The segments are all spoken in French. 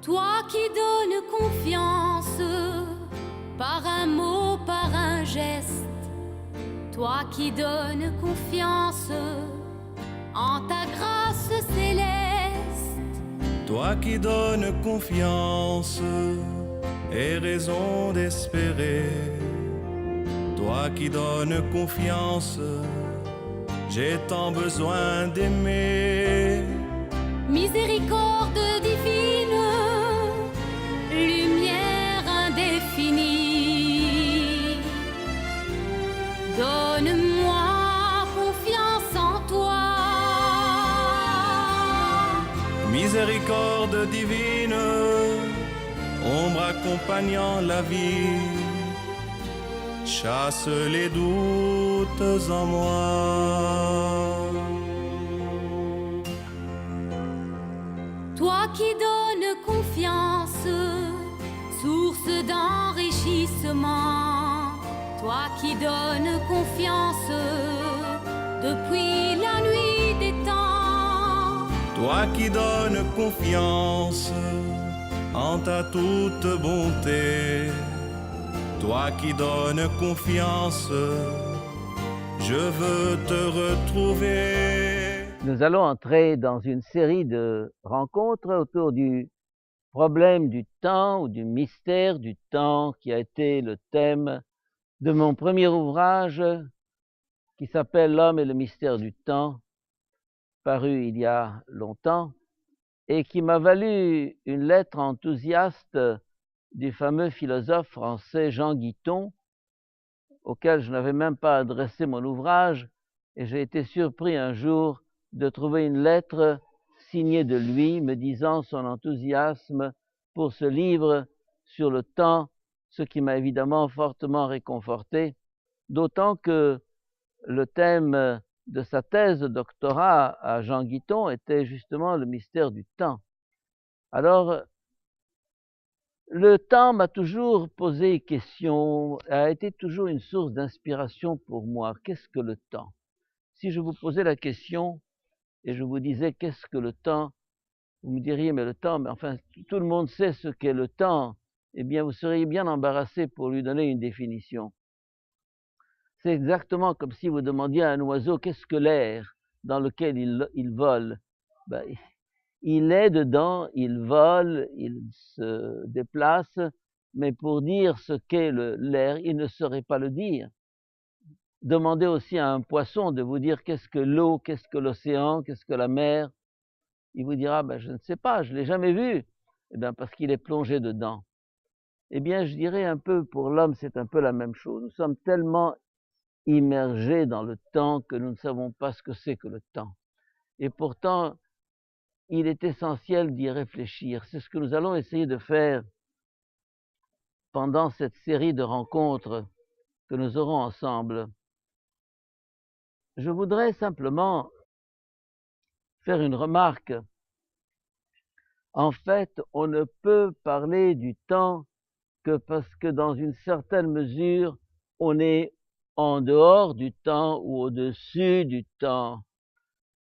Toi qui donnes confiance par un mot, par un geste, toi qui donnes confiance en ta grâce céleste, toi qui donnes confiance et raison d'espérer, toi qui donnes confiance, j'ai tant besoin d'aimer. Miséricorde divine, lumière indéfinie, donne-moi confiance en toi. Miséricorde divine, ombre accompagnant la vie, chasse les doutes en moi. Toi qui donnes confiance, source d'enrichissement, toi qui donnes confiance depuis la nuit des temps, toi qui donnes confiance en ta toute bonté, toi qui donnes confiance, je veux te retrouver. Nous allons entrer dans une série de rencontres autour du problème du temps ou du mystère du temps qui a été le thème de mon premier ouvrage qui s'appelle L'homme et le mystère du temps, paru il y a longtemps et qui m'a valu une lettre enthousiaste du fameux philosophe français Jean Guiton, auquel je n'avais même pas adressé mon ouvrage, et j'ai été surpris un jour de trouver une lettre signée de lui me disant son enthousiasme pour ce livre sur le temps, ce qui m'a évidemment fortement réconforté, d'autant que le thème de sa thèse de doctorat à Jean Guiton était justement le mystère du temps. Alors, le temps m'a toujours posé question, a été toujours une source d'inspiration pour moi. Qu'est-ce que le temps? Si je vous posais la question et je vous disais qu'est-ce que le temps, vous me diriez mais le temps, mais enfin tout le monde sait ce qu'est le temps, eh bien vous seriez bien embarrassé pour lui donner une définition. C'est exactement comme si vous demandiez à un oiseau qu'est-ce que l'air dans lequel il vole. Ben, il est dedans, il vole, il se déplace, mais pour dire ce qu'est l'air, il ne saurait pas le dire. Demandez aussi à un poisson de vous dire qu'est-ce que l'eau, qu'est-ce que l'océan, qu'est-ce que la mer. Il vous dira, ben, je ne sais pas, je ne l'ai jamais vu. Eh bien, parce qu'il est plongé dedans. Eh bien, je dirais un peu, pour l'homme, c'est un peu la même chose. Nous sommes tellement immergés dans le temps que nous ne savons pas ce que c'est que le temps. Et pourtant, il est essentiel d'y réfléchir. C'est ce que nous allons essayer de faire pendant cette série de rencontres que nous aurons ensemble. Je voudrais simplement faire une remarque. En fait, on ne peut parler du temps que parce que dans une certaine mesure, on est en dehors du temps ou au-dessus du temps.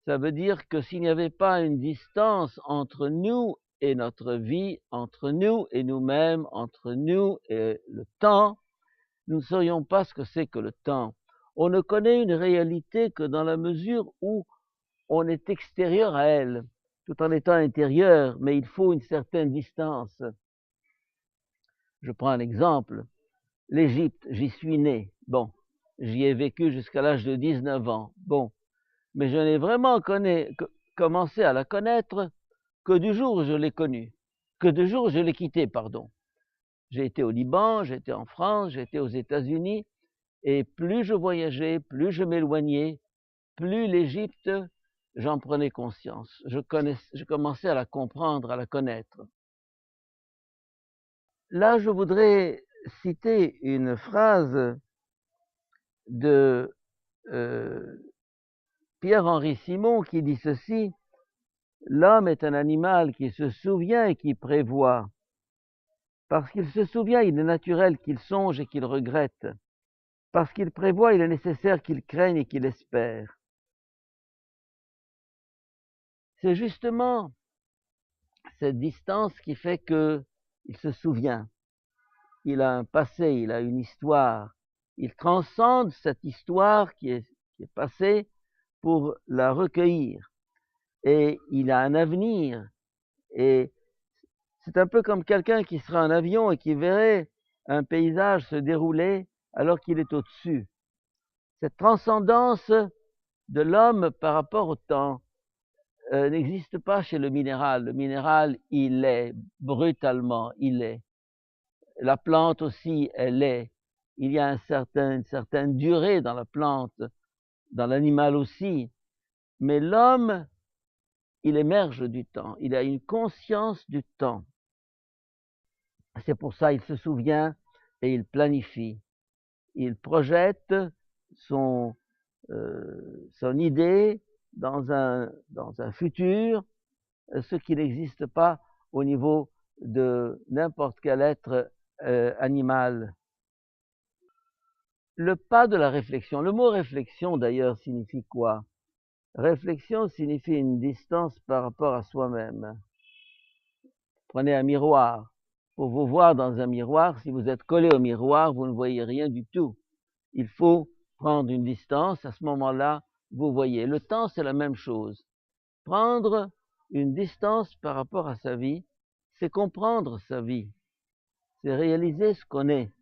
Ça veut dire que s'il n'y avait pas une distance entre nous et notre vie, entre nous et nous-mêmes, entre nous et le temps, nous ne saurions pas ce que c'est que le temps. On ne connaît une réalité que dans la mesure où on est extérieur à elle, tout en étant intérieur, mais il faut une certaine distance. Je prends un exemple. L'Égypte, j'y suis né. Bon, j'y ai vécu jusqu'à l'âge de 19 ans. Bon, mais je n'ai vraiment commencé à la connaître que du jour où je l'ai connue, que du jour où je l'ai quittée, pardon. J'ai été au Liban, j'ai été en France, j'ai été aux États-Unis, et plus je voyageais, plus je m'éloignais, plus l'Égypte, j'en prenais conscience. Je commençais à la comprendre, à la connaître. Là, je voudrais citer une phrase de Pierre-Henri Simon qui dit ceci: « L'homme est un animal qui se souvient et qui prévoit. Parce qu'il se souvient, il est naturel qu'il songe et qu'il regrette. Parce qu'il prévoit, il est nécessaire qu'il craigne et qu'il espère. » C'est justement cette distance qui fait qu'il se souvient. Il a un passé, il a une histoire. Il transcende cette histoire qui est passée pour la recueillir. Et il a un avenir. Et c'est un peu comme quelqu'un qui serait en avion et qui verrait un paysage se dérouler alors qu'il est au-dessus. Cette transcendance de l'homme par rapport au temps n'existe pas chez le minéral. Le minéral, il est, brutalement, il est. La plante aussi, elle est. Il y a une certaine durée dans la plante, dans l'animal aussi. Mais l'homme, il émerge du temps. Il a une conscience du temps. C'est pour ça qu'il se souvient et il planifie. Il projette son idée dans un futur, ce qui n'existe pas au niveau de n'importe quel être animal. Le pas de la réflexion. Le mot réflexion, d'ailleurs, signifie quoi? Réflexion signifie une distance par rapport à soi-même. Prenez un miroir. Pour vous voir dans un miroir, si vous êtes collé au miroir, vous ne voyez rien du tout. Il faut prendre une distance. À ce moment-là, vous voyez. Le temps, c'est la même chose. Prendre une distance par rapport à sa vie, c'est comprendre sa vie. C'est réaliser ce qu'on est.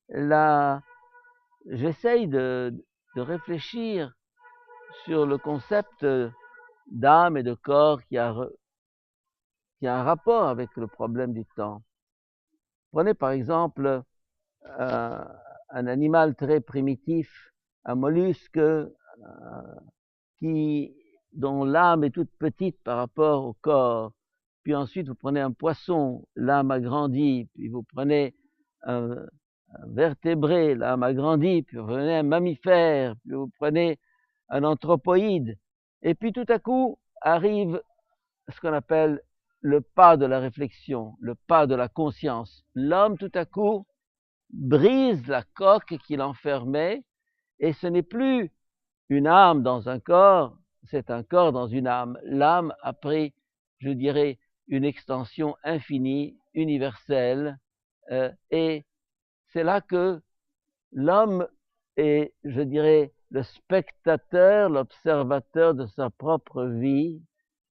Là, j'essaye de réfléchir sur le concept d'âme et de corps qui a un rapport avec le problème du temps. Prenez par exemple un animal très primitif, un mollusque dont l'âme est toute petite par rapport au corps. Puis ensuite, vous prenez un poisson, l'âme a grandi. Puis vous prenez un vertébré, l'âme a grandi. Puis vous prenez un mammifère. Puis vous prenez un anthropoïde. Et puis tout à coup arrive ce qu'on appelle le pas de la réflexion, le pas de la conscience. L'homme, tout à coup, brise la coque qui l'enfermait, et ce n'est plus une âme dans un corps, c'est un corps dans une âme. L'âme a pris, je dirais, une extension infinie, universelle, et c'est là que l'homme est, je dirais, le spectateur, l'observateur de sa propre vie,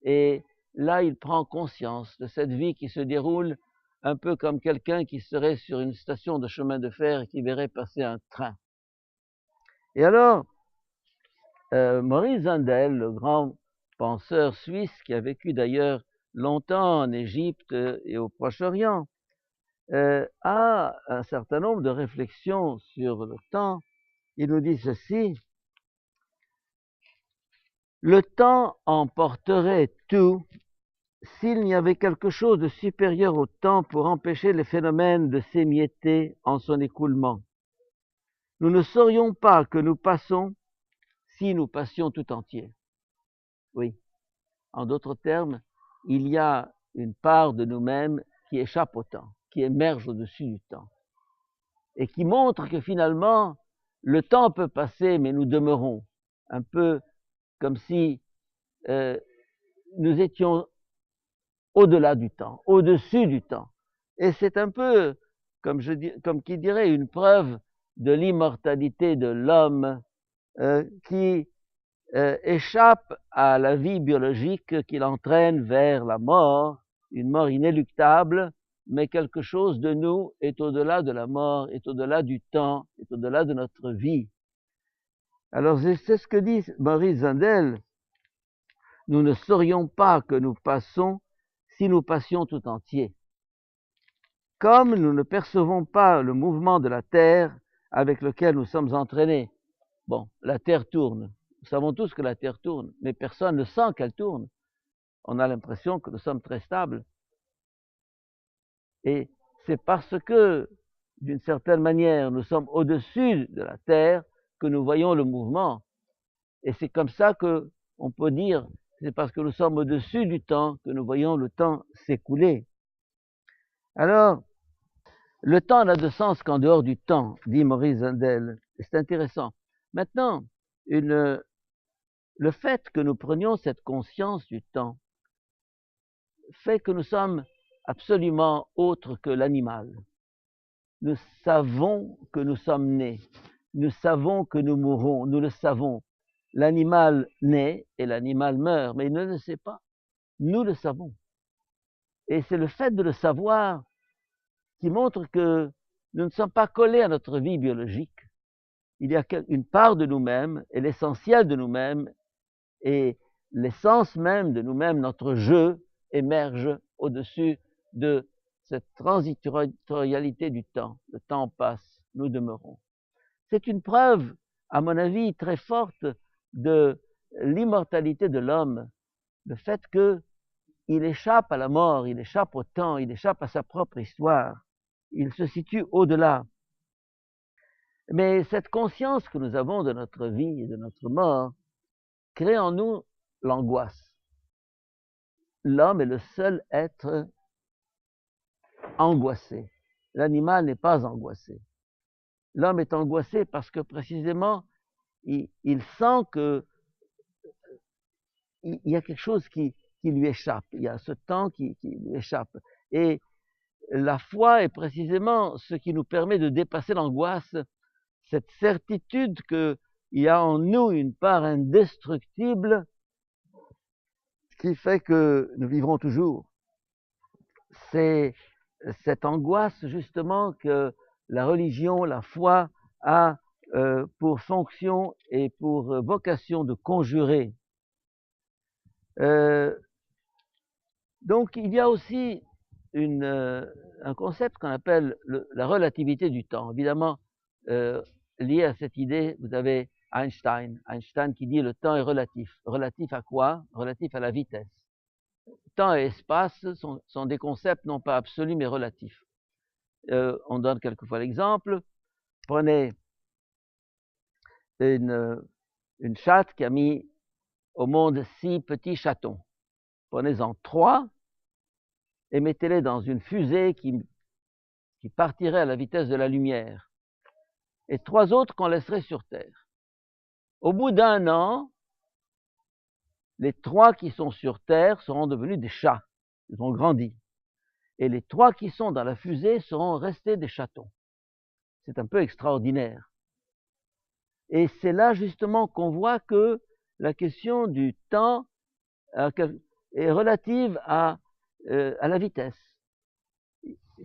et là, il prend conscience de cette vie qui se déroule un peu comme quelqu'un qui serait sur une station de chemin de fer et qui verrait passer un train. Et alors, Maurice Zundel, le grand penseur suisse qui a vécu d'ailleurs longtemps en Égypte et au Proche-Orient, a un certain nombre de réflexions sur le temps. Il nous dit ceci: le temps emporterait tout s'il n'y avait quelque chose de supérieur au temps pour empêcher les phénomènes de s'émietter en son écoulement. Nous ne saurions pas que nous passons si nous passions tout entier. Oui, en d'autres termes, il y a une part de nous-mêmes qui échappe au temps, qui émerge au-dessus du temps, et qui montre que finalement, le temps peut passer, mais nous demeurons, un peu comme si nous étions au-delà du temps, au-dessus du temps. Et c'est un peu, comme qui dirait, une preuve de l'immortalité de l'homme qui échappe à la vie biologique qui l'entraîne vers la mort, une mort inéluctable, mais quelque chose de nous est au-delà de la mort, est au-delà du temps, est au-delà de notre vie. Alors c'est ce que dit Maurice Zundel: nous ne saurions pas que nous passons si nous passions tout entier. Comme nous ne percevons pas le mouvement de la Terre avec lequel nous sommes entraînés. Bon, la Terre tourne. Nous savons tous que la Terre tourne, mais personne ne sent qu'elle tourne. On a l'impression que nous sommes très stables. Et c'est parce que, d'une certaine manière, nous sommes au-dessus de la Terre que nous voyons le mouvement. Et c'est comme ça qu'on peut dire, c'est parce que nous sommes au-dessus du temps que nous voyons le temps s'écouler. Alors, le temps n'a de sens qu'en dehors du temps, dit Maurice Zundel. C'est intéressant. Maintenant, le fait que nous prenions cette conscience du temps fait que nous sommes absolument autres que l'animal. Nous savons que nous sommes nés. Nous savons que nous mourrons. Nous le savons. L'animal naît et l'animal meurt, mais il ne le sait pas. Nous le savons. Et c'est le fait de le savoir qui montre que nous ne sommes pas collés à notre vie biologique. Il y a une part de nous-mêmes, et l'essentiel de nous-mêmes, et l'essence même de nous-mêmes, notre jeu, émerge au-dessus de cette transitorialité du temps. Le temps passe, nous demeurons. C'est une preuve, à mon avis, très forte de l'immortalité de l'homme, le fait qu'il échappe à la mort, il échappe au temps, il échappe à sa propre histoire. Il se situe au-delà. Mais cette conscience que nous avons de notre vie et de notre mort crée en nous l'angoisse. L'homme est le seul être angoissé. L'animal n'est pas angoissé. L'homme est angoissé parce que précisément, il sent que il y a quelque chose qui lui échappe. Il y a ce temps qui lui échappe. Et la foi est précisément ce qui nous permet de dépasser l'angoisse, cette certitude qu'il y a en nous une part indestructible qui fait que nous vivrons toujours. C'est cette angoisse justement que la religion, la foi a pour fonction et pour vocation de conjurer. Donc il y a aussi un concept qu'on appelle la relativité du temps. Évidemment, lié à cette idée, vous avez Einstein qui dit le temps est relatif. Relatif à quoi? Relatif à la vitesse. Temps et espace sont des concepts non pas absolus mais relatifs. On donne quelquefois l'exemple. Prenez une chatte qui a mis au monde 6 petits chatons. Prenez-en 3 et mettez-les dans une fusée qui partirait à la vitesse de la lumière. Et 3 autres qu'on laisserait sur Terre. Au bout d'1 an, les 3 qui sont sur Terre seront devenus des chats. Ils ont grandi. Et les 3 qui sont dans la fusée seront restés des chatons. C'est un peu extraordinaire. Et c'est là justement qu'on voit que la question du temps est relative à la vitesse.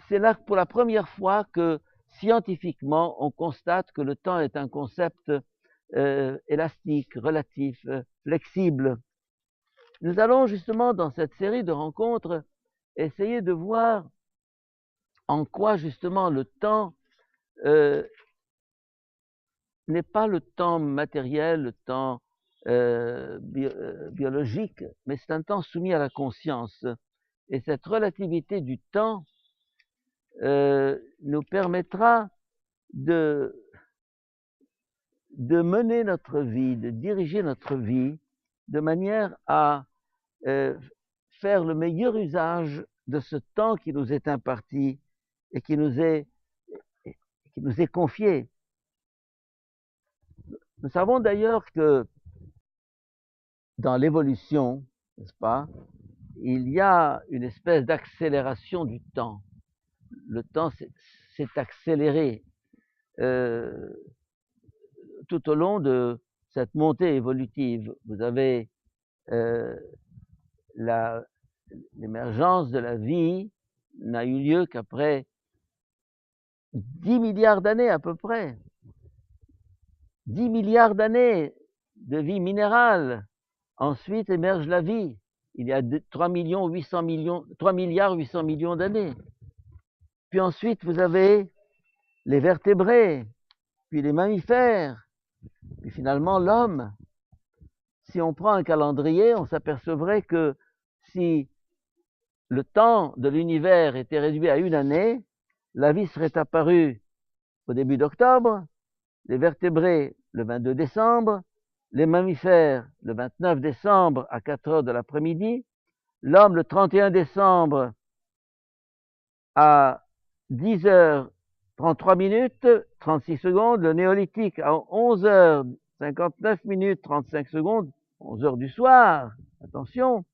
C'est là pour la première fois que scientifiquement on constate que le temps est un concept élastique, relatif, flexible. Nous allons justement dans cette série de rencontres essayer de voir en quoi justement le temps n'est pas le temps matériel, le temps biologique, mais c'est un temps soumis à la conscience. Et cette relativité du temps nous permettra de mener notre vie, de diriger notre vie de manière à faire le meilleur usage de ce temps qui nous est imparti et qui nous est confié. Nous savons d'ailleurs que dans l'évolution, n'est-ce pas, il y a une espèce d'accélération du temps. Le temps s'est accéléré tout au long de cette montée évolutive. Vous avez l'émergence de la vie n'a eu lieu qu'après 10 milliards d'années à peu près. 10 milliards d'années de vie minérale. Ensuite émerge la vie. Il y a 3 milliards 800 millions d'années. Puis ensuite, vous avez les vertébrés, puis les mammifères, puis finalement l'homme. Si on prend un calendrier, on s'apercevrait que si le temps de l'univers était réduit à 1 année, la vie serait apparue au début d'octobre, les vertébrés le 22 décembre, les mammifères le 29 décembre à 4 heures de l'après-midi, l'homme le 31 décembre à 10 heures 33 minutes 36 secondes, le néolithique à 11 heures 59 minutes 35 secondes, 11 heures du soir, attention,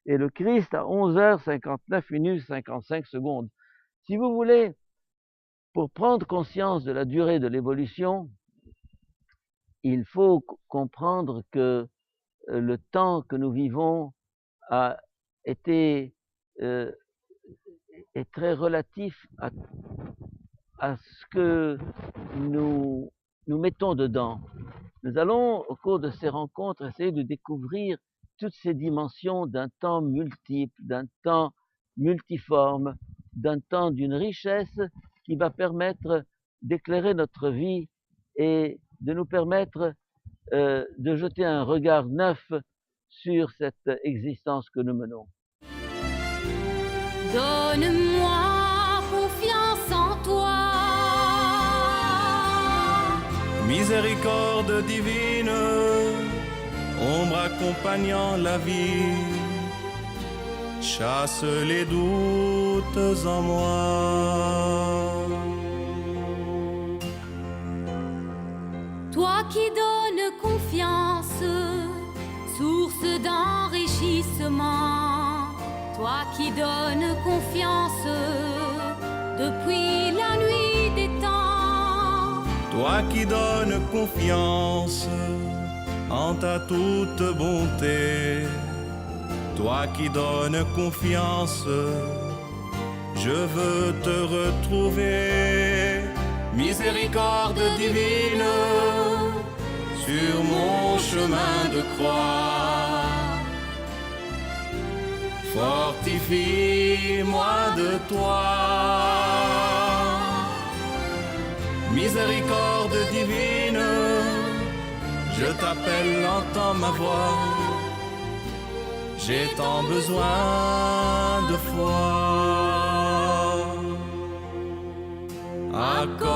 et le Christ à 11h59 minutes 55 secondes. Si vous voulez, pour prendre conscience de la durée de l'évolution, il faut comprendre que le temps que nous vivons a été est très relatif à ce que nous mettons dedans. Nous allons, au cours de ces rencontres, essayer de découvrir toutes ces dimensions d'un temps multiple, d'un temps multiforme, d'un temps d'une richesse qui va permettre d'éclairer notre vie et de nous permettre de jeter un regard neuf sur cette existence que nous menons. Donne-moi confiance en toi. Miséricorde divine, ombre accompagnant la vie, chasse les doutes en moi. Toi qui donnes confiance, source d'enrichissement. Toi qui donnes confiance depuis la nuit des temps. Toi qui donnes confiance en ta toute bonté. Toi qui donnes confiance, je veux te retrouver. Miséricorde divine, sur mon chemin de croix, fortifie-moi de toi. Miséricorde divine, je t'appelle, entends ma voix. J'ai tant besoin de foi. Accorde